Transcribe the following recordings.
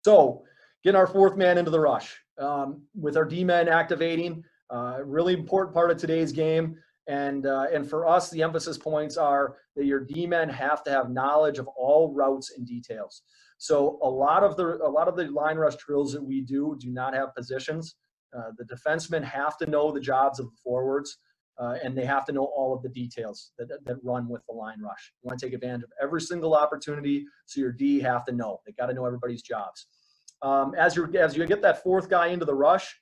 So getting our fourth man into the rush with our D-men activating, really important part of today's game. And for us, the emphasis points are that your D-men have to have knowledge of all routes and details. So a lot of the line rush drills that we do not have positions. The defensemen have to know the jobs of the forwards, and they have to know all of the details that run with the line rush. You want to take advantage of every single opportunity, so your D have to know. They got to know everybody's jobs. As you get that fourth guy into the rush,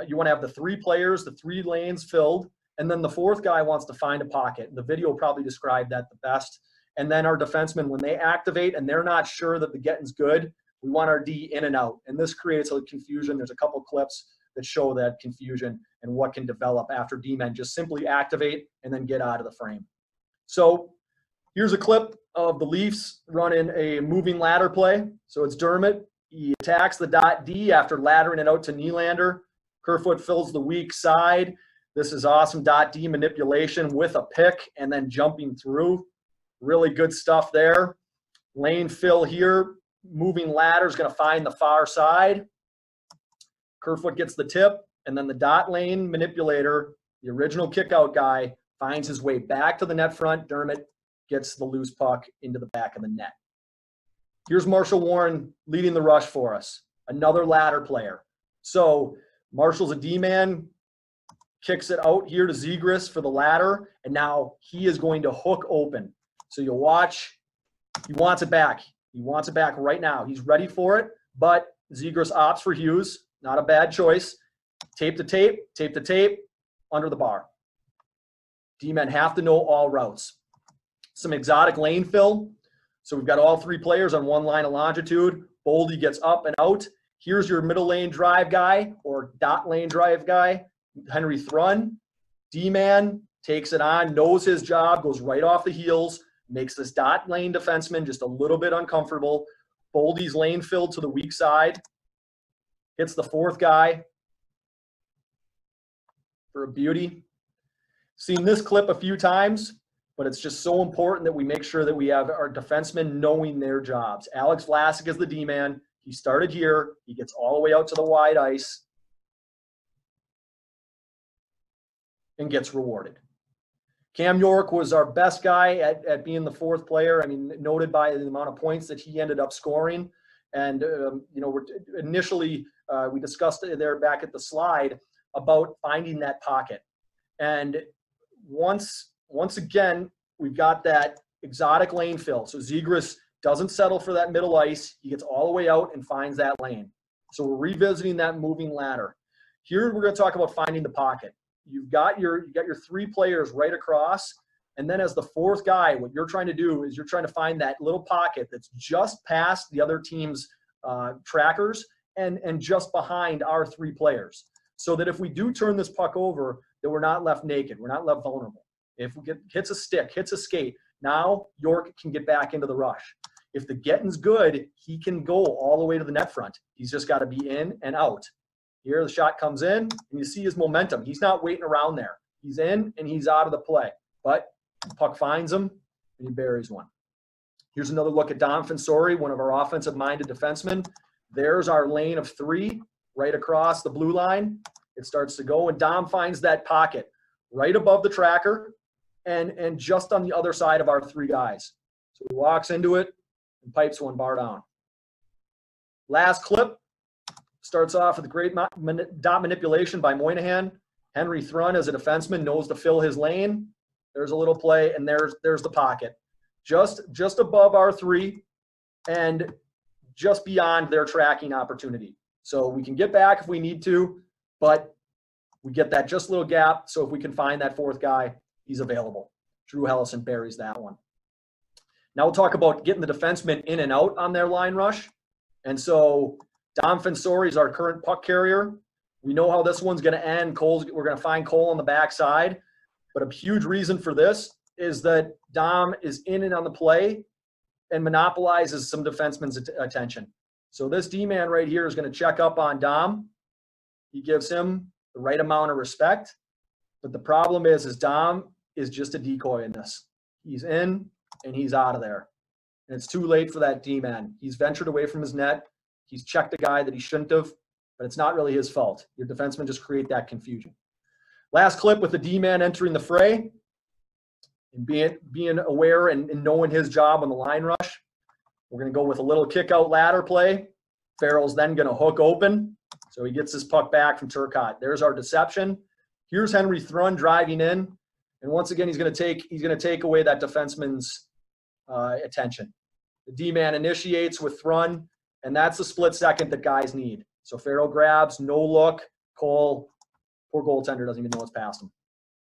you want to have the three players, the three lanes filled, and then the fourth guy wants to find a pocket. The video will probably describe that the best. And then our defensemen, when they activate and they're not sure that the getting's good, we want our D in and out. And this creates a confusion. There's a couple clips that show that confusion and what can develop after D-men just simply activate and then get out of the frame. So here's a clip of the Leafs running a moving ladder play. So it's Dermott. He attacks the dot D after laddering it out to Nylander. Kerfoot fills the weak side. This is awesome dot D manipulation with a pick and then jumping through. Really good stuff there. Lane fill here. Moving ladder is going to find the far side. Kerfoot gets the tip, and then the dot lane manipulator, the original kickout guy, finds his way back to the net front. Dermott gets the loose puck into the back of the net. Here's Marshall Warren leading the rush for us, another ladder player. So Marshall's a D-man, kicks it out here to Zegras for the ladder, and now he is going to hook open. So you'll watch, he wants it back. He wants it back right now. He's ready for it, but Zegras opts for Hughes. Not a bad choice. Tape to tape, under the bar. D-men have to know all routes. Some exotic lane fill. So we've got all three players on one line of longitude. Boldy gets up and out. Here's your middle lane drive guy or dot lane drive guy, Henry Thrun. D-man takes it on, knows his job, goes right off the heels, makes this dot lane defenseman just a little bit uncomfortable. Boldy's lane filled to the weak side. Hits the fourth guy for a beauty. Seen this clip a few times, but it's just so important that we make sure that we have our defensemen knowing their jobs. Alex Vlasic is the D-man. He started here. He gets all the way out to the wide ice and gets rewarded. Cam York was our best guy at being the fourth player. I mean, noted by the amount of points that he ended up scoring. And, initially we discussed it there back at the slide about finding that pocket. And once again, we've got that exotic lane fill. So Zegras doesn't settle for that middle ice. He gets all the way out and finds that lane. So we're revisiting that moving ladder. Here we're going to talk about finding the pocket. You've got your three players right across. And then as the fourth guy, what you're trying to do is you're trying to find that little pocket that's just past the other team's trackers and just behind our three players. So that if we do turn this puck over, that we're not left naked. We're not left vulnerable. If we hits a stick, hits a skate, now York can get back into the rush. If the getting's good, he can go all the way to the net front. He's just got to be in and out. Here the shot comes in, and you see his momentum. He's not waiting around there. He's in, and he's out of the play. But the puck finds him, and he buries one. Here's another look at Dom Fensore, one of our offensive-minded defensemen. There's our lane of three right across the blue line. It starts to go, and Dom finds that pocket right above the tracker and just on the other side of our three guys. So he walks into it and pipes one bar down. Last clip starts off with great dot manipulation by Moynihan. Henry Thrun, as a defenseman, knows to fill his lane. There's a little play, and there's the pocket. Just above our three and just beyond their tracking opportunity. So we can get back if we need to, but we get that just little gap. So if we can find that fourth guy, he's available. Drew Helleson buries that one. Now we'll talk about getting the defensemen in and out on their line rush. And so Dom Fensore is our current puck carrier. We know how this one's going to end. We're going to find Cole on the backside. But a huge reason for this is that Dom is in and on the play and monopolizes some defensemen's attention. So this D-man right here is going to check up on Dom. He gives him the right amount of respect. But the problem is Dom is just a decoy in this. He's in and he's out of there. And it's too late for that D-man. He's ventured away from his net. He's checked a guy that he shouldn't have, but it's not really his fault. Your defensemen just create that confusion. Last clip with the D-man entering the fray and being aware and knowing his job on the line rush. We're going to go with a little kick-out ladder play. Farrell's then going to hook open, so he gets his puck back from Turcotte. There's our deception. Here's Henry Thrun driving in, and once again he's going to take away that defenseman's attention. The D-man initiates with Thrun, and that's the split second that guys need. So Farrell grabs, no look. Cole, poor goaltender, doesn't even know it's past him.